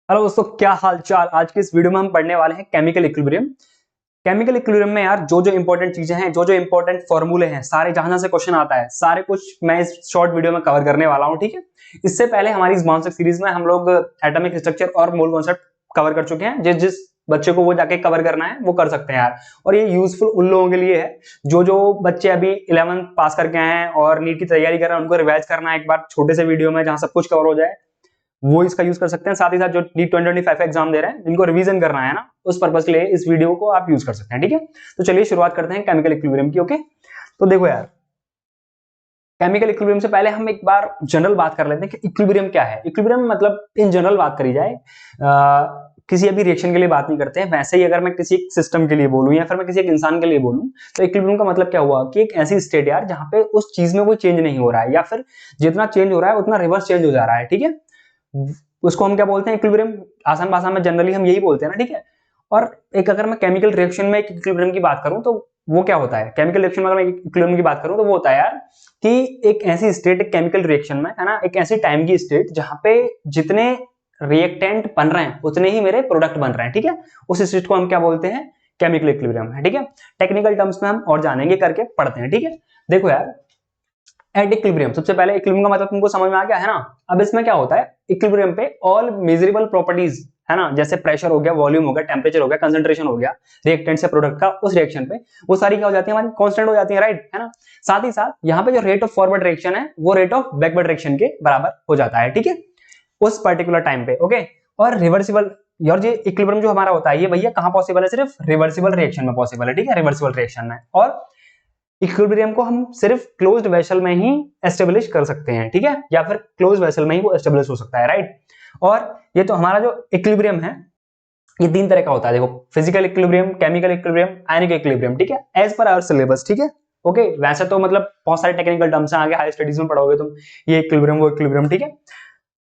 Hello दोस्तों, क्या हाल चाल। आज की इस वीडियो में हम पढ़ने वाले हैं केमिकल इक्विलिब्रियम। केमिकल इक्विलिब्रियम में यार जो जो इंपॉर्टेंट चीजें हैं, जो जो इंपॉर्टेंट फॉर्मूले हैं, सारे जहां से क्वेश्चन आता है, सारे कुछ मैं इस शॉर्ट वीडियो में कवर करने वाला हूं। ठीक है, इससे पहले हमारी इस मानसिक सीरीज में हम लोग एटॉमिक स्ट्रक्चर और मोल कॉन्सेप्ट कवर कर चुके हैं। जिस जिस बच्चे को वो जाके कवर करना है वो कर सकते हैं यार। और ये यूजफुल उन लोगों के लिए है जो जो बच्चे अभी 11th पास करके आए हैं और नीट की तैयारी कर रहे हैं। उनको रिवाइज करना है एक बार छोटे से वीडियो में जहां सब कुछ कवर हो जाए, वो इसका यूज कर सकते हैं। साथ ही साथ जो नीट 2025 एग्जाम दे रहे हैं, जिनको रिवीजन करना है ना, उस पर्पज के लिए इस वीडियो को आप यूज कर सकते हैं। ठीक है, तो चलिए शुरुआत करते हैं केमिकल इक्विलिब्रियम की। ओके, तो देखो यार, केमिकल इक्विलिब्रियम से पहले हम एक बार जनरल बात कर लेते हैं कि इक्विलिब्रियम क्या है। इक्विलिब्रियम मतलब इन जनरल बात करी जाए, किसी अभी रिएक्शन के लिए बात नहीं करते हैं। वैसे ही अगर मैं किसी एक सिस्टम के लिए बोलूं या फिर मैं किसी एक इंसान के लिए बोलूं, तो इक्विलिब्रियम का मतलब क्या हुआ कि एक ऐसी स्टेट यार जहां पे उस चीज में कोई चेंज नहीं हो रहा है, या फिर जितना चेंज हो रहा है उतना रिवर्स चेंज हो जा रहा है। ठीक है, उसको हम क्या बोलते हैं, इक्विलिब्रियम। आसान भाषा में जनरली हम यही बोलते हैं ना। ठीक है, और एक अगर मैं केमिकल रिएक्शन में एक इक्विलिब्रियम की बात करूं तो वो क्या होता है। केमिकल रिएक्शन में अगर मैं इक्विलिब्रियम की बात करूं तो वो होता है यार कि एक ऐसी स्टेट, एक केमिकल रिएक्शन में है ना, एक ऐसी टाइम की स्टेट जहां पे जितने रिएक्टेंट बन रहे हैं उतने ही मेरे प्रोडक्ट बन रहे हैं। ठीक है, उस स्टेट को हम क्या बोलते हैं, केमिकल इक्विलिब्रियम है। ठीक है, टेक्निकल टर्म्स में हम और जानेंगे, करके पढ़ते हैं। ठीक है, देखो यार, एट इक्विलिब्रियम, सबसे पहले इक्विलिब्रियम का मतलब तुमको समझ में आ गया है ना। अब इसमें क्या होता है, इक्विलिब्रियम पे ऑल मेजरेबल प्रॉपर्टीज है ना, जैसे प्रेशर हो गया, वॉल्यूम हो गया, टेम्परेचर हो गया, कंसंट्रेशन हो गया, रिएक्टेंट से प्रोडक्ट का उस रिएक्शन पे, वो सारी क्या हो जाती है, हमारी कांस्टेंट हो जाती है, राइट है ना। साथ ही साथ यहाँ पे जो रेट ऑफ फॉरवर्ड रिएक्शन है वो रेट ऑफ बैकवर्ड रिएक्शन के बराबर हो जाता है। ठीक है, उस पर्टिकुलर टाइम पे। ओके, और रिवर्सिबल, और ये इक्विलिब्रियम जो हमारा होता है ये भैया कहां पॉसिबल है, सिर्फ रिवर्सिबल रिएक्शन में पॉसिबल है। ठीक है, रिवर्सिबल रिएक्शन में। और इक्विलिब्रियम को हम सिर्फ क्लोज्ड वेसल में ही एस्टेब्लिश कर सकते हैं। ठीक है, या फिर क्लोज्ड वेसल में ही वो एस्टेब्लिश हो सकता है, राइट। और ये तो हमारा जो इक्विलिब्रियम है ये तीन तरह का होता है। देखो, physical equilibrium, chemical equilibrium, ionic equilibrium. ठीक है, एज पर आवर सिलेबस। ठीक है, ओके, वैसे तो मतलब बहुत सारे टेक्निकल टर्म्स हैं, आगे हाई स्टडीज में पढ़ोगे तुम, ये इक्विलिब्रियम वो इक्विलिब्रियम। ठीक है,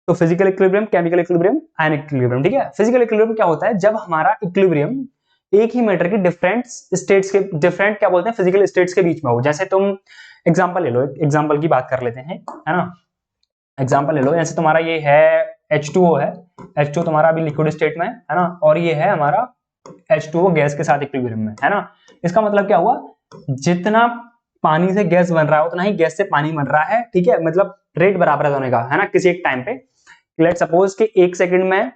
तो physical equilibrium, chemical equilibrium, ionic equilibrium. ठीक है, फिजिकल इक्विलिब्रियम क्या होता है, जब हमारा इक्विलिब्रियम एक ही मैटर की डिफरेंट स्टेट्स के, डिफरेंट क्या बोलते हैं, फिजिकल स्टेट्स के बीच में हो। जैसे तुम एग्जांपल ले लो, एग्जांपल की बात कर लेते हैं, है ना। एग्जांपल ले लो, जैसे तुम्हारा ये है H2O है, H2O तुम्हारा अभी लिक्विड स्टेट में है ना, और ये है हमारा H2O गैस के साथ इक्विलिब्रियम में, है ना। इसका मतलब क्या हुआ, जितना पानी से गैस बन रहा है उतना ही गैस से पानी बन रहा है। ठीक है, मतलब रेट बराबर है दोनों का, है ना, किसी एक टाइम पे। लेट सपोज कि एक सेकंड में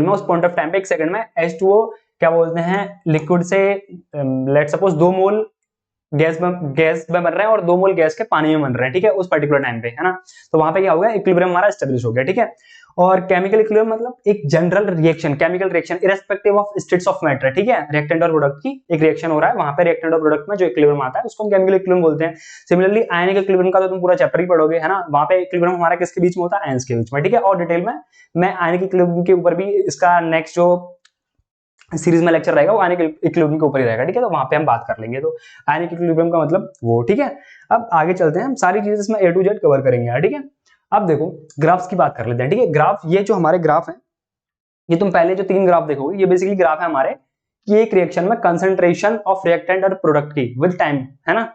उस पॉइंट ऑफ टाइम पे, एक सेकंड में H2O क्या बोलते हैं, लिक्विड से लेट सपोज 2 मोल गैस में बन रहे हैं और 2 मोल गैस के पानी में बन रहे हैं। ठीक है, उस पर्टिकुलर टाइम पे, है ना। तो वहां पे क्या हो गया, इक्विलिब्रियम हमारा एस्टेब्लिश हो गया। ठीक है, और केमिकल इक्विलिब्रियम मतलब एक general reaction, chemical reaction irrespective of states of matter. ठीक है, रिएक्टेंट और प्रोडक्ट की एक रिएक्शन हो रहा है, वहां पे रिएक्टेंट और प्रोडक्ट में जो इक्विलिब्रियम आता है उसको हम केमिकल इक्विलिब्रियम बोलते हैं। सिमिलरली आयनिक इक्विलिब्रियम का तो तुम पूरा चैप्टर ही पढ़ोगे, है ना। वहां पे इक्विलिब्रियम हमारा किसके बीच में होता है, आयंस के बीच में। ठीक है, और डिटेल में मैं आयनिक इक्विलिब्रियम के ऊपर भी, इसका नेक्स्ट जो सीरीज में लेक्चर रहेगा वो आयनिक इक्विलिब्रियम के ऊपर ही रहेगा। ठीक है, तो वहां पे हम बात कर लेंगे। तो आयनिक इक्विलिब्रियम का मतलब वो। ठीक है, अब आगे चलते हैं, हम सारी चीजें इसमें A to Z कवर करेंगे यार। ठीक है, अब देखो ग्राफ्स की बात कर लेते हैं। ठीक है, ग्राफ, ये जो हमारे ग्राफ है, ये तुम पहले जो 3 ग्राफ देखोगे, ये बेसिकली ग्राफ है हमारे कि एक रिएक्शन में कंसंट्रेशन ऑफ रिएक्टेंट और प्रोडक्ट की विद टाइम, है ना,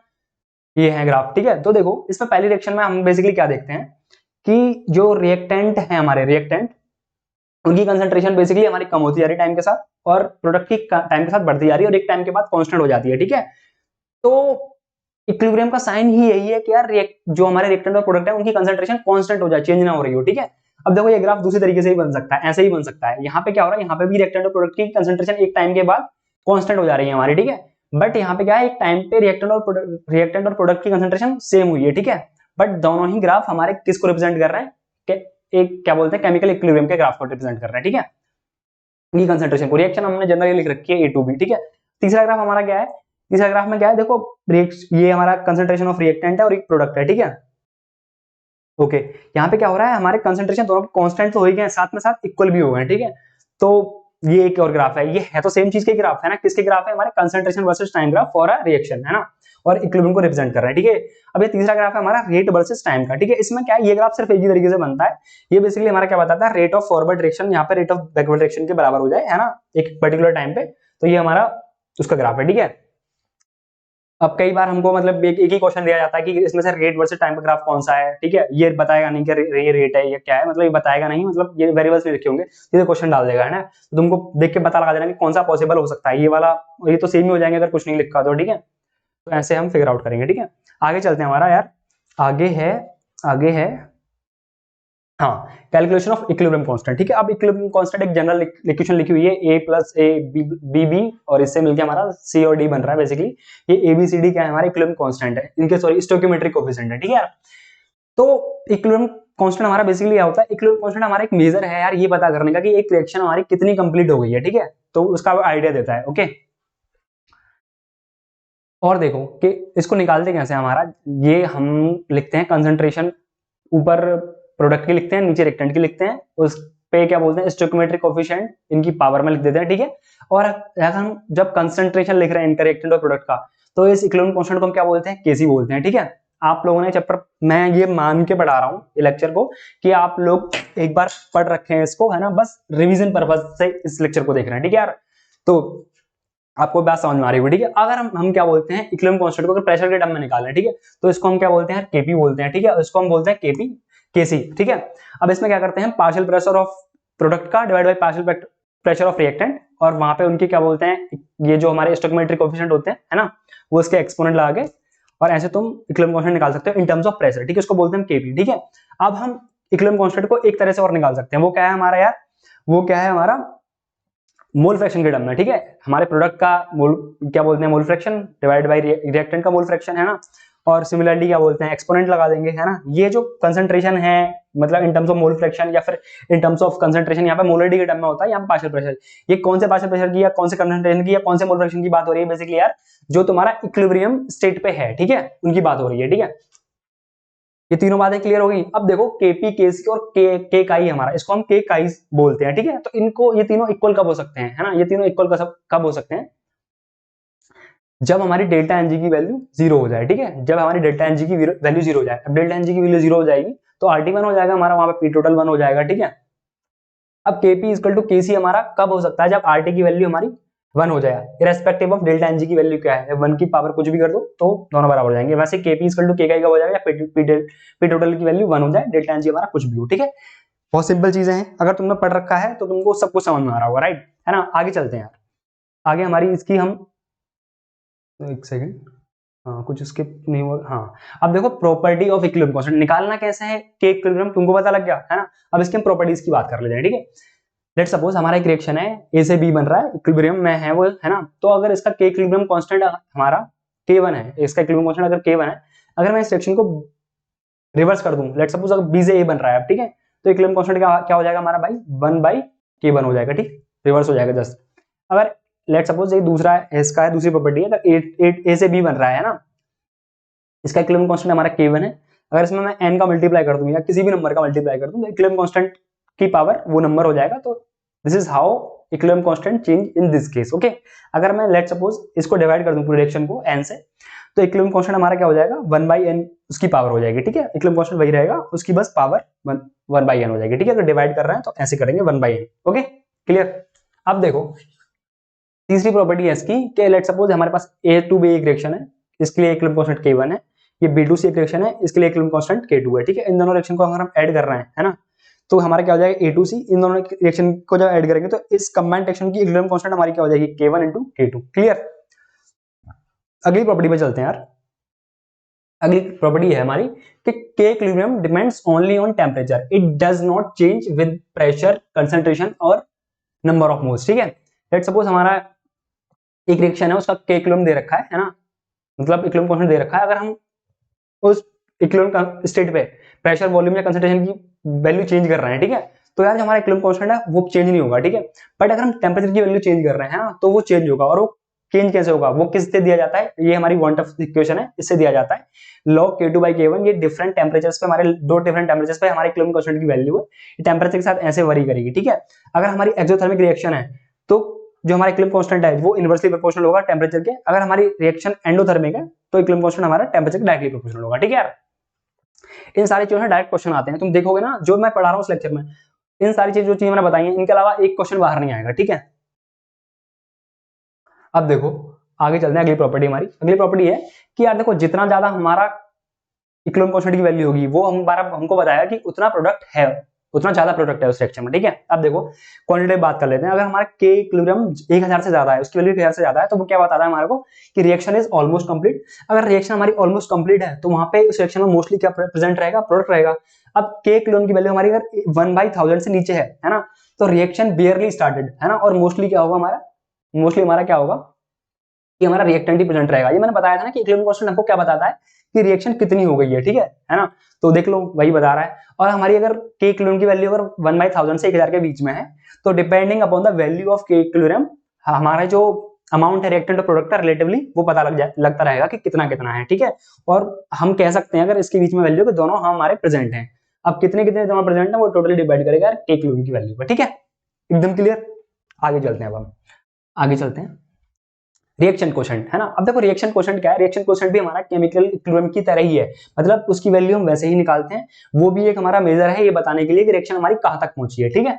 ये है ग्राफ। ठीक है, तो देखो इसमें पहली रिएक्शन में हम बेसिकली क्या देखते हैं कि जो रिएक्टेंट है हमारे, रिएक्टेंट, उनकी कंसंट्रेशन बेसिकली हमारी कम होती जा रही है टाइम के साथ, और प्रोडक्ट की टाइम के साथ बढ़ती जा रही है, और एक टाइम के बाद कांस्टेंट हो जाती है। ठीक है, तो इक्विलिब्रियम का साइन ही यही है कि यार जो हमारे रिएक्टेंट और प्रोडक्ट है उनकी कंसंट्रेशन कांस्टेंट हो जाए, चेंज ना हो रही हो। ठीक है, अब देखो ये ग्राफ दूसरी तरीके से ही बन सकता है, ऐसे ही बन सकता है। यहाँ पे क्या हो रहा है, यहाँ पे भी रिएक्टेंट और प्रोडक्ट की कंसंट्रेशन एक टाइम के बाद कांस्टेंट हो जा रही है हमारी। ठीक है, बट यहाँ पे क्या है, एक टाइम पे रिएक्टेंट और प्रोडक्ट की कंसंट्रेशन सेम हुई है। ठीक है, बट दोनों ही ग्राफ हमारे किसको रिप्रेजेंट कर रहे हैं, एक क्या बोलते हैं, केमिकल इक्विलिब्रियम के ग्राफ को रिप्रेजेंट कर रहे हैं। ठीक है, ये कंसंट्रेशन को, रिएक्शन हमने जनरली लिख रखी है A to B। ठीक है, तीसरा ग्राफ हमारा क्या है, तीसरा ग्राफ में क्या है, देखो ये हमारा कंसंट्रेशन ऑफ रिएक्टेंट है और एक प्रोडक्ट है। ठीक है, ओके, यहाँ पे क्या हो रहा है, हमारे कंसंट्रेशन दोनों कांस्टेंट तो हो ही गए, साथ में साथ इक्वल भी हो गए। ठीक है, तो ये एक और ग्राफ है, ये है तो सेम चीज के ग्राफ है ना, किसके ग्राफ है, हमारे concentration versus time graph for a reaction, है ना, और इक्विलिब्रियम को रिप्रेजेंट कर रहा है। ठीक है, अब ये तीसरा ग्राफ है हमारा रेट वर्सेस टाइम का। ठीक है, इसमें क्या है, ये ग्राफ सिर्फ एक ही तरीके से बनता है, ये बेसिकली हमारा क्या बताता है, रेट ऑफ फॉरवर्ड रिएक्शन यहाँ पे रेट ऑफ बैकवर्ड रिएक्शन के बराबर हो जाए, है ना, एक पर्टिकुलर टाइम पे, तो ये हमारा उसका ग्राफ है। ठीक है, अब कई बार हमको मतलब एक ही क्वेश्चन दिया जाता है कि इसमें से रेट वर्सेस टाइम का ग्राफ कौन सा है, ठीक है, ये बताएगा नहीं कि ये रेट है, ये क्या है, मतलब ये बताएगा नहीं, मतलब ये वेरिएबल्स नहीं लिखे होंगे, सीधे क्वेश्चन डाल देगा, है ना। तो तुमको देख के पता लगा देना कि कौन सा पॉसिबल हो सकता है, ये वाला ये तो सेम ही हो जाएंगे अगर कुछ नहीं लिखा तो, ठीक है। तो ऐसे हम फिगर आउट करेंगे, ठीक है। आगे चलते हैं हमारा यार, आगे है हाँ, कैलकुलेशन ऑफ इक्विलिब्रियम कांस्टेंट, ठीक है। अब इक्विलिब्रियम कांस्टेंट एक जनरल इक्वेशन लिखी हुई है, a plus A B B और इससे मिलके हमारा c और d बन रहा है बेसिकली। ये a b c d क्या है, हमारा इक्विलिब्रियम कांस्टेंट है, इनके सॉरी स्टोइकियोमेट्रिक कोएफिशिएंट है, ठीक है। तो इक्विलिब्रियम कांस्टेंट हमारा बेसिकली क्या होता है, इक्विलिब्रियम कांस्टेंट हमारा एक मेजर है यार, ये पता करने का कि एक रिएक्शन हमारी कितनी कंप्लीट हो गई है, ठीक है, तो उसका आइडिया देता है, ओके। और देखो कि इसको निकालते कैसे हमारा, ये हम लिखते हैं कंसंट्रेशन, ऊपर प्रोडक्ट की लिखते हैं, नीचे रिएक्टेंट की लिखते हैं, उस पे क्या बोलते हैं स्टोइकियोमेट्रिक कोएफिशिएंट, इनकी पावर में लिख देते हैं, ठीक है। और अगर हम जब कंसंट्रेशन लिख रहे हैं इनका रिएक्टेंट और प्रोडक्ट का, तो इस इक्विलिब्रियम कांस्टेंट को हम क्या बोलते हैं, केसी बोलते हैं, ठीक है। आप लोगों ने चैप्टर, मैं ये मान के पढ़ा रहा हूँ ये लेक्चर को कि आप लोग एक बार पढ़ रखे हैं इसको, है ना, बस रिवीजन पर्पज से इस लेक्चर को देख रहे हैं, ठीक है यार। तो आपको बात समझ में आ रही होगी, ठीक है। अगर हम क्या बोलते हैं इक्विलिब्रियम कांस्टेंट को अगर प्रेशर के टर्म में निकालना है, ठीक है, तो इसको हम क्या बोलते हैं, केपी बोलते हैं, ठीक है, इसको हम बोलते हैं केपी केसी, ठीक है। अब इसमें क्या करते हैं, पार्शियल प्रेशर ऑफ प्रोडक्ट का divide by partial pressure of reactant, और वहां पे उनके क्या बोलते हैं, ये जो हमारे स्टोइकियोमेट्रिक कोएफिशिएंट होते हैं, है ना, वो इसके एक्सपोनेंट लगा के, और ऐसे तुम इक्विलिब्रियम कांस्टेंट निकाल सकते हो इन टर्म्स ऑफ प्रेशर, ठीक है, इसको बोलते हैं केपी, ठीक है। अब हम इक्विलिब्रियम कांस्टेंट को एक तरह से और निकाल सकते हैं, वो क्या है हमारा यार, वो क्या है हमारा मोल फ्रैक्शन के टर्म में, ठीक है। हमारे प्रोडक्ट का मोल क्या बोलते हैं, mole fraction divide by reactant का मोल फ्रैक्शन, है ना, और सिमिलरली क्या बोलते हैं एक्सपोनेंट लगा देंगे, है ना। ये जो कंसंट्रेशन है मतलब in terms of mole fraction या फिर इन टर्म्स ऑफ कंसंट्रेशन, यहाँ पे मोलरिटी के टर्म में होता है, यहाँ पे पार्शियल प्रेशर, ये कौन से पार्शियल प्रेशर की या कौन से कंसंट्रेशन की या कौन से मोल फ्रैक्शन की बात हो रही है बेसिकली यार, जो तुम्हारा इक्विलिब्रियम स्टेट पे है, ठीक है, उनकी बात हो रही है, ठीक है। ये तीनों बातें क्लियर हो गई। अब देखो केपी केसी और के काई हमारा, इसको हम के काई बोलते हैं, ठीक है। तो इनको ये तीनों इक्वल कब हो सकते हैं, है ना, ये तीनों इक्वल कब हो सकते हैं, जब हमारी डेल्टा एनजी की वैल्यू जीरो हो जाए, ठीक है, जब हमारी डेल्टा एनजी की वैल्यू जीरो हो जाए। अब डेल्टा एनजी की वैल्यू जीरो हो जाएगी तो आरटी वन हो जाएगा हमारा, वहां पे पी टोटल वन हो जाएगा, ठीक है। अब केपी इक्वल टू केसी हमारा कब हो सकता है, जब आरटी की वैल्यू हमारी वन हो जाएगा, इरेस्पेक्टिव ऑफ डेल्टा एनजी की वैल्यू क्या है, वन की पावर कुछ भी कर दो तो दोनों बराबर हो जाएंगे। वैसे केपी इक्वल टू के का हो जाएगा, पी टोटल की वैल्यू वन हो जाए, डेल्टा एनजी हमारा कुछ भी हो, ठीक है। बहुत सिंपल चीजें हैं, अगर तुमने पढ़ रखा है तो तुमको सब कुछ समझ में आ रहा होगा, राइट, है ना। आगे चलते हैं यार, आगे हमारी इसकी हम एक सेकंड, हाँ कुछ स्किप नहीं हुआ, हाँ। अब देखो प्रॉपर्टी ऑफ इक्विलिब्रियम कांस्टेंट निकालना कैसे है, के इक्विलिब्रियम तुमको पता लग गया, है ना। अब इसके हम प्रॉपर्टीज की बात कर लेते हैं, ठीक है। लेट सपोज हमारा एक रिएक्शन है, ए से बी बन रहा है, इक्विलिब्रियम में है वो, है ना। तो अगर इसका के इक्विलिब्रियम कांस्टेंट हमारा K1 है, इसका इक्विलिब्रियम कांस्टेंट अगर K1 है, अगर मैं इस रिएक्शन को रिवर्स कर दूं, लेट सपोज अगर बी से ए बन रहा है, ठीक है, तो इक्विलिब्रियम कांस्टेंट क्या हो जाएगा हमारा भाई, 1/K1 हो जाएगा, ठीक, रिवर्स हो जाएगा जस्ट। अगर लेट सपोज ये दूसरा है, इसका है दूसरी प्रॉपर्टी है, अगर ए से बी बन रहा है ना, इसका इक्विलिब्रियम कांस्टेंट हमारा K1 है, अगर इसमें मैं n का मल्टीप्लाई कर दूं या किसी भी नंबर का मल्टीप्लाई कर दूं तो इक्विलिब्रियम कांस्टेंट की पावर वो नंबर हो जाएगा। तो this is how equilibrium constant change in this case, okay. अगर मैं लेट सपोज इसको डिवाइड कर दूं पूरे रिएक्शन को n से, तो इक्विलिब्रियम कांस्टेंट हमारा क्या हो जाएगा, 1/n उसकी पावर हो जाएगी, ठीक है। इक्विलिब्रियम कांस्टेंट वही रहेगा, उसकी बस पावर 1/n हो जाएगी, ठीक है। अगर डिवाइड कर रहे हैं तो ऐसे करेंगे 1/n, ओके क्लियर। अब देखो तीसरी प्रॉपर्टी है इसकी कि लेट सपोज हमारे पास A to B एक रिएक्शन है, इसके लिए इक्विलिब्रियम कांस्टेंट K1 है, ये B to C एक रिएक्शन है, इसके लिए इक्विलिब्रियम कांस्टेंट K2 है, ठीक है। इन दोनों रिएक्शन को अगर हम ऐड कर रहे हैं, है ना, तो हमारा क्या हो जाएगा A to C, इन दोनों रिएक्शन को जब ऐड करेंगे तो इस कंबाइंड रिएक्शन की इक्विलिब्रियम कांस्टेंट हमारी क्या हो जाएगी, K1 into K2, क्लियर। अगली प्रॉपर्टी पे चलते हैं यार, अगली प्रॉपर्टी है हमारी कि K equilibrium depends only on temperature, it does not change with pressure, concentration और नंबर ऑफ मोल्स, ठीक है। लेट सपोज हमारा एक रिएक्शन है, उसका K इक्विलिब्रियम दे रखा है ना, मतलब इक्विलिब्रियम कांस्टेंट दे रखा है। अगर हम उस इक्विलिब्रियम स्टेट पे प्रेशर, वॉल्यूम या कंसंट्रेशन की वैल्यू चेंज कर रहे हैं, ठीक है, तो यार जो हमारा इक्विलिब्रियम कांस्टेंट है वो चेंज नहीं होगा, ठीक है। बट अगर हम टेम्परेचर की वैल्यू चेंज कर रहे हैं ना, तो वो चेंज होगा। और वो चेंज कैसे होगा, वो किससे दिया जाता है, ये हमारी वन ऑफ इक्वेशन है, इससे दिया जाता है log K2/K1। ये डिफरेंट टेम्परेचर्स पे, हमारे दो डिफरेंट टेम्परेचर्स पे हमारे इक्विलिब्रियम कांस्टेंट की वैल्यू है, ये टेम्परेचर के साथ ऐसे वरी करेगी, ठीक है। अगर हमारी एक्सोथर्मिक रिएक्शन है तो जो हमारा इक्विलिब्रियम कांस्टेंट है वो इनवर्सली प्रोपोर्शनल होगा टेम्परेचर के। अगर हमारी रिएक्शन एंडोथर्मिक है तो इक्विलिब्रियम कांस्टेंट हमारा टेम्परेचर के डायरेक्टली प्रोपोर्शनल होगा, ठीक है यार। इन सारी चीजों से डायरेक्ट क्वेश्चन आते हैं, तुम देखोगे ना जो मैं पढ़ा रहा हूं इस लेक्चर में, इन सारी चीज जो चीजें मैंने बताई हैं इनके अलावा एक क्वेश्चन बाहर नहीं आएगा, ठीक है। अब देखो आगे चलते हैं, अगली प्रॉपर्टी हमारी, अगली प्रॉपर्टी है कि यार देखो जितना ज्यादा हमारा इक्विलिब्रियम कांस्टेंट की वैल्यू होगी वो हमको बताया कि उतना प्रोडक्ट है, उतना ज्यादा प्रोडक्ट है उस रिएक्शन में, ठीक है। अब देखो क्वांटिटेटिव बात कर लेते हैं। अगर हमारा के इक्विलिब्रियम 1000 से ज्यादा है, उसकी वैल्यू 1000 से ज्यादा है, तो वो क्या बताता है हमारे को कि रिएक्शन इज ऑलमोस्ट कंप्लीट। अगर रिएक्शन हमारी ऑलमोस्ट कंप्लीट है तो वहां पे उस रिएक्शन में मोस्टली क्या प्रेजेंट रहेगा, प्रोडक्ट रहेगा। अब के इक्विलिब्रियम की वैल्यू हमारी अगर 1/1000 से नीचे है ना, तो रिएक्शन बियरली स्टार्टेड है ना, और मोस्टली क्या होगा हमारा, मोस्टली हमारा क्या होगा कि हमारा रिएक्टेंट ही प्रेजेंट रहेगा। ये मैंने बताया था ना कि इक्विलिब्रियम कांस्टेंट हमको क्या बताता है कि रिएक्शन कितनी हो गई है, ठीक है ना। तो देख लो वही बता रहा है। और हमारी अगर के इक्विलिब्रियम की वैल्यू अगर 1/1000 से 1000 के बीच में है, तो depending upon the value of के इक्विलिब्रियम हमारा जो अमाउंट है रिएक्टेंट और प्रोडक्ट का रिलेटिवली वो पता लगता रहेगा कि कितना कितना है, ठीक है। और हम कह सकते हैं अगर इसके बीच में वैल्यू के दोनों हमारे प्रेजेंट हैं, अब कितने कितने दोनों प्रेजेंट है वो टोटली डिवाइड करेगा के इक्विलिब्रियम की वैल्यू पर, ठीक है। एकदम क्लियर। आगे चलते हैं, अब हम आगे चलते हैं। रिएक्शन कोशेंट है ना। अब देखो रिएक्शन कोशेंट क्या है, रिएक्शन कोशेंट भी हमारा केमिकल इक्विलिब्रियम की तरह ही है, मतलब उसकी वैल्यू हम वैसे ही निकालते हैं। वो भी एक हमारा मेजर है ये बताने के लिए कि रिएक्शन हमारी कहां तक पहुंची है, ठीक है।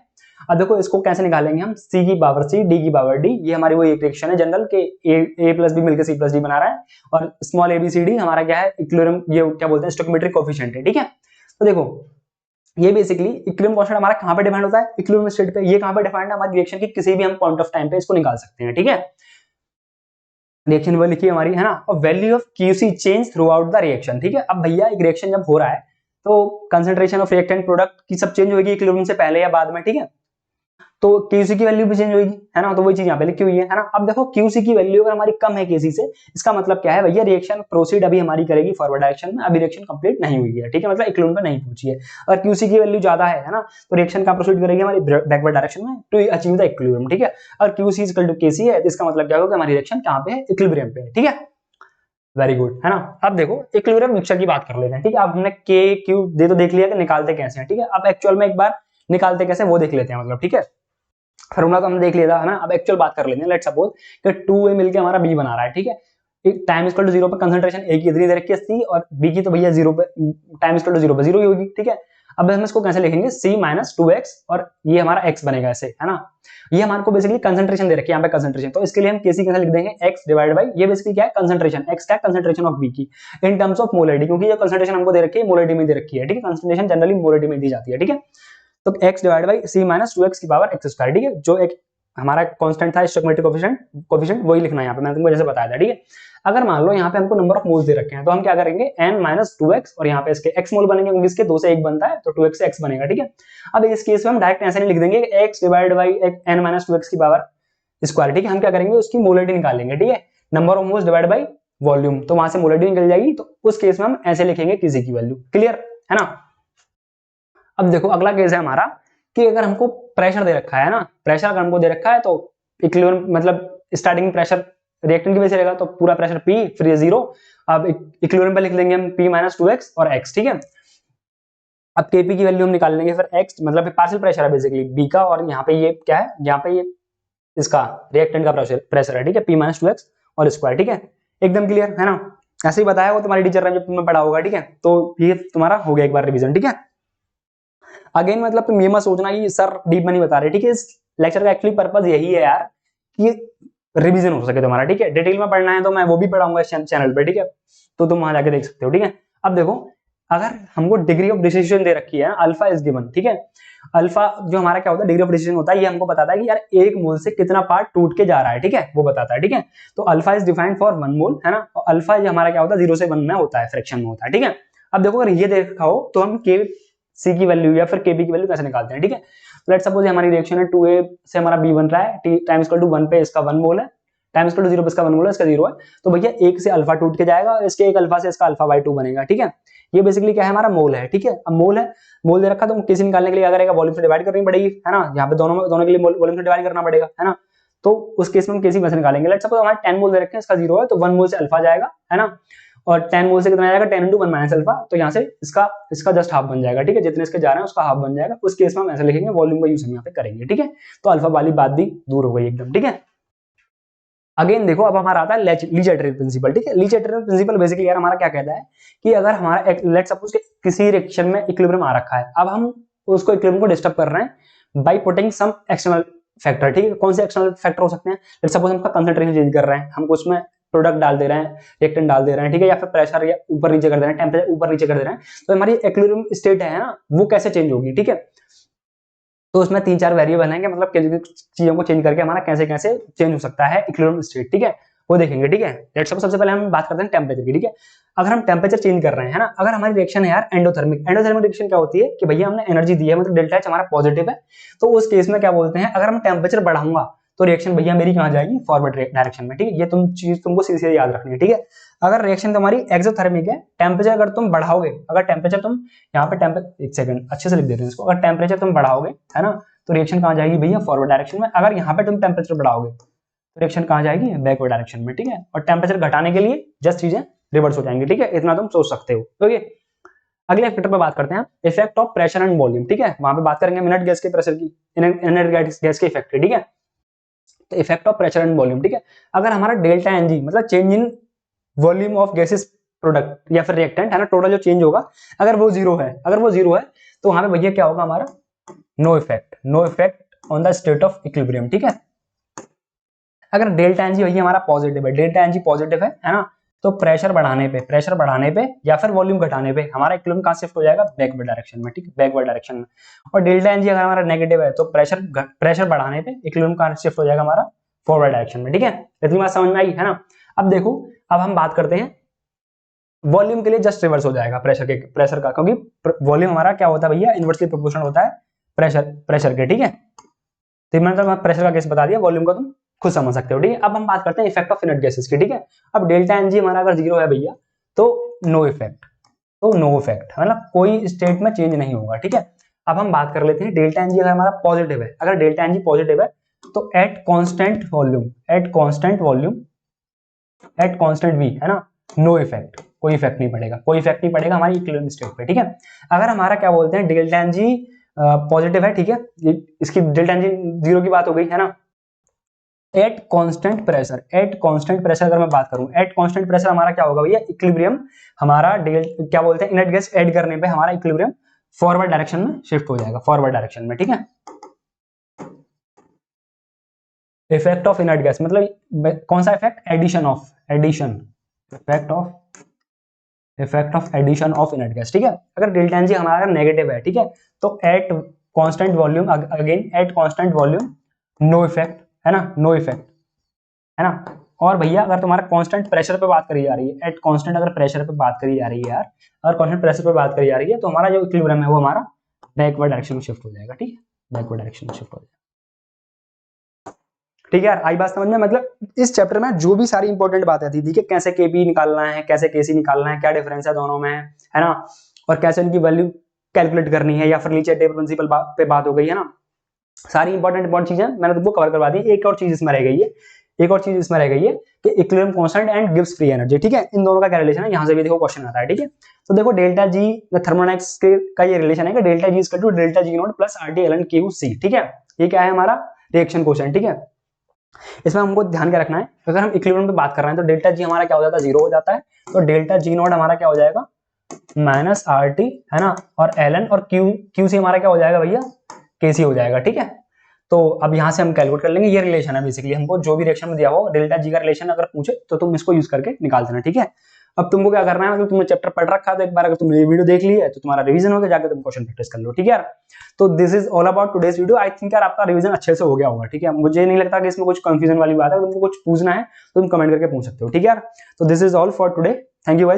अब देखो इसको कैसे निकालेंगे हम, C की पावर C, D की पावर D, ये हमारी वो एक रिएक्शन है जनरल के A प्लस बी मिलकर C प्लस D बना रहा है, और स्मॉल ABCD हमारा क्या है इक्विलिब्रियम, ये क्या बोलते हैं स्टोइकियोमेट्रिक कोएफिशिएंट है, ठीक है। तो देखो ये बेसिकली इक्विलिब्रियम कांस्टेंट हमारा कहां पे डिपेंड होता है, इक्विलिब्रियम स्टेट पे। ये कहां पे डिपेंड है, हमारी रिएक्शन की किसी भी हम पॉइंट ऑफ टाइम पे इसको निकाल सकते हैं, ठीक है। रिएक्शन वो लिखी हमारी है ना, और value of QC change through out the reaction, ठीक है। अब भैया एक रिएक्शन जब हो रहा है तो कंसंट्रेशन ऑफ रिएक्टेंट प्रोडक्ट की सब चेंज होगी इक्विलिब्रियम से पहले या बाद में, ठीक है। तो QC की वैल्यू भी चेंज होगी है ना, तो वही चीज यहाँ पे लिखी हुई है ना। अब देखो QC की वैल्यू अगर हमारी कम है KC से, इसका मतलब क्या है भैया, रिएक्शन प्रोसीड अभी हमारी करेगी फॉरवर्ड डायरेक्शन में, अभी रिएक्शन कंप्लीट नहीं हुई है, ठीक है, मतलब इक्विलिब्रियम पे नहीं पहुंची है। और QC की वैल्यू ज्यादा है ना, तो रिएक्शन कहां प्रोसीड करेगी हमारी बैकवर्ड डायरेक्शन में टू अचीव द इक्विलिब्रियम, ठीक है। और QC इक्वल टू KC है, तो इसका मतलब क्या होगा हमारी रिएक्शन कहां पे है, इक्विलिब्रियम पे है, ठीक है। वेरी गुड है ना। अब देखो इक्विलिब्रियम मिक्सचर की बात कर लेते हैं, ठीक है। अब हमने K Q दे तो देख लिया कि निकालते कैसे हैं, ठीक है। अब एक्चुअल में एक बार निकालते कैसे वो देख लेते हैं, मतलब ठीक है। फॉर्मूला तो हमने देख लिया था है ना। अब एक्चुअल बात कर लेते हैं। लेट्स सपोज कि 2A मिलके हमारा B बना रहा है, ठीक है। टाइम इक्वल टू 0 पे कंसंट्रेशन A की इतनी दे रखी है C, और B की तो भैया 0 पे, टाइम इक्वल टू 0 पे 0 ही होगी, ठीक है। अब हम इसको कैसे लिखेंगे, C माइनस 2x, और ये हमारा x बनेगा ऐसे है ना। ये हमारे को बेसिकली कंसंट्रेशन दे रखी है यहाँ पे कंसंट्रेशन, तो इसके लिए हम KC कैसे लिख देंगे, x डिवाइड बाई ये बेसिकली क्या है कंसंट्रेशन, x क्या है कंसंट्रेशन ऑफ B की इन टर्म्स ऑफ मोलरिटी, क्योंकि ये कंसंट्रेशन हमको दे रखी है मोलरिटी में दे रखी है, ठीक है। कंसंट्रेशन जनरली मोलरिटी में दी जाती है, ठीक है। तो x divide by C minus 2x की पावर x स्क्वायर, ठीक है। जो एक हमारा कांस्टेंट था स्टोइकियोमेट्रिक कोएफिशिएंट वही लिखना है यहाँ पे, मैंने तुमको जैसे बताया था, ठीक है। अगर मान लो यहाँ पे हमको नंबर ऑफ मोल्स दे रखे हैं, तो हम क्या करेंगे n माइनस 2x, और यहाँ पे इसके x मोल बनेंगे क्योंकि इसके 2 से 1 बनता है, तो 2x से x बनेगा, ठीक है। अब इस केस में हम डायरेक्ट ऐसे नहीं लिख देंगे x divide by n minus 2x की पावर स्क्वायर, ठीक है। हम क्या करेंगे उसकी मोलरिटी निकालेंगे, ठीक है। Number of moles divide by volume, तो वहां से मोलरिटी निकल जाएगी, तो उस केस में हम ऐसे लिखेंगे किसी की वैल्यू, क्लियर है ना। अब देखो अगला केस है हमारा कि अगर हमको प्रेशर दे रखा है ना, प्रेशर अगर हमको दे रखा है तो इक्विलिब्रियम मतलब स्टार्टिंग प्रेशर रिएक्टेंट की वजह से रहेगा, तो पूरा प्रेशर P फिर ये 0। अब इक्विलिब्रियम पे लिख देंगे हम P माइनस 2x और x, ठीक है। अब Kp की वैल्यू हम निकाल लेंगे, फिर x मतलब पार्शियल प्रेशर है बेसिकली B का, और यहाँ पे ये क्या है, यहाँ पे ये इसका रिएक्टेंट का प्रेशर है, ठीक है, P माइनस 2x और स्क्वायर, ठीक है। एकदम क्लियर है ना। ऐसे ही बताया वो तुम्हारी टीचर ने जब तुमने पढ़ा होगा, ठीक है। तो ये तुम्हारा हो गया एक बार रिविजन, ठीक है। अगेन मतलब तुम ये मत सोचना कि सर डीप में नहीं बता रहे, ठीक है। इस लेक्चर का एक्चुअली पर्पस यही है यार कि रिवीजन हो सके तुम्हारा, ठीक है। डिटेल में पढ़ना है तो मैं वो भी पढ़ाऊंगा इस चैनल पे, ठीक है। तो तुम वहां जाके देख सकते हो, ठीक है। अब देखो अगर हमको डिग्री ऑफ डिसिशन दे रखी है, अल्फा इज गिवन, ठीक है। अल्फा जो हमारा क्या होता है डिग्री ऑफ डिसिशन होता है, ये हमको बताता है कि यार एक मोल से कितना पार्ट टूट के जा रहा है, ठीक है, वो बताता है, ठीक है। तो अल्फा इज डिफाइंड फॉर 1 मोल है ना, और अल्फा हमारा क्या होता है 0 से 1 में होता है, फ्रैक्शन में होता है, ठीक है। अब देखो अगर ये देखा हो तो हम KC की वैल्यू या फिर Kp की वैल्यू कैसे निकालते हैं, ठीक है। लेट्स सपोज हमारी रिएक्शन है 2A से हमारा B बन रहा है, टाइम इक्वल टू 1 पे इसका 1 मोल है, टाइम इक्वल टू 0 पे इसका 1 मोल है, इसका 0 है, तो भैया एक से अल्फा टूट के जाएगा और इसके एक अल्फा से इसका अल्फा बाई 2 बनेगा, ठीक है। ये बेसिकली क्या है हमारा मोल है, ठीक है। अब मोल है, मोल दे रखा तो KC निकालने के लिए अगर वॉल्यूम से डिवाइड करनी पड़ेगी है ना, यहाँ पे दोनों के लिए वॉल्यूम से डिवाइड करना पड़ेगा है ना। तो उस केस में हम KC वैसे निकालेंगे। लेट्स सपोज हमारे 10 मोल दे रखे हैं, इसका 0 है, तो 1 मोल से अल्फा जाएगा है ना, और 10 मोल से कितना जाएगा 10 into 1 माइनस अल्फा, तो यहाँ से इसका जस्ट हाफ बन जाएगा, ठीक है। जितने इसके जा रहे हैं उसका हाफ बन जाएगा। उस केस में हम ऐसे लिखेंगे, वॉल्यूम का यूज हम यहाँ पे करेंगे, ठीक है। तो अल्फा वाली बात भी दूर हो गई एकदम, ठीक है। अगेन देखो अब हमारा आता है लीच-एटरल प्रिंसिपल, ठीक है। लीच-एटरल प्रिंसिपल बेसिकली यार हमारा क्या कहता है कि अगर हमारा लेट्स सपोज किसी रिएक्शन में इक्विलिब्रियम आ रखा है, अब हम उसको इक्विलिब्रियम को डिस्टर्ब कर रहे हैं by putting some external factor, ठीक है। कौन से एक्सटर्नल फैक्टर हो सकते हैं, लेट्स सपोज हम कंसंट्रेशन चेंज कर रहे हैं, हमको उसमें प्रोडक्ट डाल दे रहे हैं, रिएक्टेंट डाल दे रहे हैं, ठीक है, या फिर प्रेशर या ऊपर नीचे कर दे रहे हैं, टेम्परेचर ऊपर नीचे कर दे रहे हैं, तो हमारी इक्विलिब्रियम स्टेट है ना, वो कैसे चेंज होगी, ठीक है। तो उसमें 3-4 वेरिएबल हैं, मतलब चीजों को चेंज करके हमारा कैसे कैसे चेंज हो सकता है इक्विलिब्रियम स्टेट, ठीक है, वो देखेंगे, ठीक है। लेट्स सपोज सबसे पहले हम बात करते हैं टेम्परेचर की, ठीक है। अगर हम टेम्परेचर चेंज कर रहे हैं ना, अगर हमारी रिएक्शन है यार एंडोथर्मिक, एंडोथर्मिक रिएक्शन क्या होती है कि भैया हमने एनर्जी दी है, मतलब डेल्टा एच हमारा पॉजिटिव है, तो उस केस में क्या बोलते हैं, अगर हम टेम्परेचर बढ़ाऊंगा तो रिएक्शन भैया मेरी कहां जाएगी, फॉरवर्ड डायरेक्शन में, ठीक है। ये तुमको सीधे याद रखनी है, ठीक है। अगर रिएक्शन तुम्हारी एक्सोथर्मिक है, टेम्परेचर अगर तुम बढ़ाओगे, अगर टेम्परेचर तुम यहाँ पे एक सेकंड अच्छे से लिख देते हैं इसको, अगर टेम्परेचर तुम बढ़ाओगे, है ना, तो रिएक्शन कहां जाएगी भैया, फॉरवर्ड डायरेक्शन में। अगर यहाँ पे तुम टेम्परेचर बढ़ाओगे तो रिएक्शन कहां जाएगी, बैकवर्ड डायरेक्शन में, ठीक है। और टेम्परेचर घटाने के लिए जस्ट चीजें रिवर्स हो जाएंगी, ठीक है, इतना तुम सोच सकते हो। तो ये अगले फैक्टर पे बात करते हैं, effect of pressure and volume, ठीक है। वहां पे बात करेंगे इनर्ट गैस के प्रेशर की, इनर्ट गैस के इफेक्ट, ठीक है। तो effect of pressure and volume, ठीक है। अगर हमारा डेल्टा एनजी मतलब change in volume of gases product या फिर रिएक्टेंट है ना, टोटल जो चेंज होगा, अगर वो जीरो है, तो वहां पे भैया क्या होगा हमारा, no effect on the state of equilibrium, ठीक है। अगर डेल्टा एनजी भैया हमारा पॉजिटिव है, डेल्टा एनजी पॉजिटिव है ना, तो प्रेशर बढ़ाने पे या फिर वॉल्यूम घटाने पे हमारा इक्विलिब्रियम कहां शिफ्ट हो जाएगा, बैकवर्ड डायरेक्शन में, ठीक है, बैकवर्ड डायरेक्शन में। और डेल्टा एनजी अगर हमारा नेगेटिव है तो प्रेशर बढ़ाने पे इक्विलिब्रियम कहां शिफ्ट हो जाएगा हमारा, फॉरवर्ड डायरेक्शन में, ठीक है। इतनी बात समझ में आई है ना। अब देखो, अब हम बात करते हैं वॉल्यूम के लिए, जस्ट रिवर्स हो जाएगा प्रेशर का, क्योंकि वॉल्यूम हमारा क्या होता है भैया, इनवर्सली प्रोपोर्शनल होता है प्रेशर के, ठीक है। तो मैंने प्रेशर का केस बता दिया, वॉल्यूम का तुम खुद समझ सकते हो, ठीक है। अब हम बात करते हैं इफेक्ट ऑफ इनर्ट गैसेस की, ठीक है। अब डेल्टा एनजी हमारा अगर जीरो है भैया तो नो इफेक्ट, मतलब कोई स्टेट में चेंज नहीं होगा, ठीक है। अब हम बात कर लेते हैं डेल्टा एनजी अगर हमारा पॉजिटिव है, अगर डेल्टा एनजी पॉजिटिव है तो एट कांस्टेंट वी, है ना, नो इफेक्ट, कोई इफेक्ट नहीं पड़ेगा हमारी इक्विलिब्रियम स्टेट पे, ठीक है। अगर हमारा क्या बोलते हैं डेल्टा एनजी पॉजिटिव है, ठीक है, इसकी डेल्टा एनजी जीरो की बात हो गई है ना, एट कांस्टेंट प्रेशर अगर मैं बात करूं, एट कांस्टेंट प्रेशर हमारा क्या होगा भैया, इक्विलिब्रियम हमारा क्या बोलते हैं, इनर्ट गैस ऐड करने पे हमारा इक्विलिब्रियम फॉरवर्ड डायरेक्शन में शिफ्ट हो जाएगा, फॉरवर्ड डायरेक्शन में, ठीक है। इफेक्ट ऑफ इनर्ट गैस मतलब कौन सा effect, effect of addition of inert gas, ठीक है। अगर डेल्टा एनजी हमारा नेगेटिव है, ठीक है, तो at constant volume, again at constant volume no effect, है ना, नो इफेक्ट, है ना। और भैया अगर तुम्हारा कांस्टेंट प्रेशर पे बात करी जा रही है, एट कांस्टेंट अगर प्रेशर पे बात करी जा रही है यार, अगर कांस्टेंट प्रेशर पे बात करी जा रही है, तो हमारा जो इक्विलिब्रियम है वो हमारा बैकवर्ड डायरेक्शन में शिफ्ट हो जाएगा, ठीक है, बैकवर्ड डायरेक्शन में शिफ्ट हो जाएगा, ठीक है यार। आई बात समझ में, मतलब इस चैप्टर में जो भी सारी इंपॉर्टेंट बातें थी, ठीक है, कैसे केपी निकालना है, कैसे केसी निकालना है, क्या डिफरेंस है दोनों में, है ना, और कैसे उनकी वैल्यू कैलकुलेट करनी है, या फिर नीचे टेबल प्रिंसिपल पे बात हो गई है ना, सारी इंपॉर्टेंट चीजें मैंने तुमको कवर करवा दी। एक और चीज इसमें रह गई है कि equilibrium constant and gives free energy, ठीक है, इन दोनों का क्या रिलेशन है, यहाँ से भी देखो क्वेश्चन आता है, ठीक है। तो देखो डेल्टा जी थर्मोडायनेमिक्स का ये रिलेशन है कि delta G equal to delta G naught plus RT ln Q C, ठीक है। ये क्या है हमारा रिएक्शन कोएफिशिएंट, ठीक है। इसमें हमको ध्यान क्या रखना है, अगर हम इक्विलिब्रियम पे बात कर रहे हैं तो डेल्टा जी हमारा क्या हो जाता है, जीरो हो जाता है, तो डेल्टा जी नॉट हमारा क्या हो जाएगा, माइनस आर टी, है ना, और एल एन, और क्यू सी हमारा क्या हो जाएगा भैया, के सी हो जाएगा, ठीक है। तो अब यहाँ से हम कैलकुलेट कर लेंगे, ये रिलेशन है बेसिकली, हमको जो भी रिएक्शन में दिया हो डेल्टा जी का रिलेशन अगर पूछे तो तुम इसको यूज करके निकाल देना, ठीक है। अब तुमको क्या करना है, मतलब तुमने चैप्टर पढ़ रखा है तो एक बार अगर तुमने ये वीडियो देख ली है तो तुम्हारा रिवीजन हो गया, जाके तुम क्वेश्चन प्रैक्टिस कर लो, ठीक है यार। तो this is all about today's video. I think यार आपका रिवीजन अच्छे से हो गया होगा, ठीक है। मुझे नहीं लगता कि इसमें कुछ कंफ्यूजन वाली बात है, तुमको कुछ पूछना है तो तुम कमेंट करके पूछ सकते हो, ठीक है यार। तो this is all for today, thank you guys.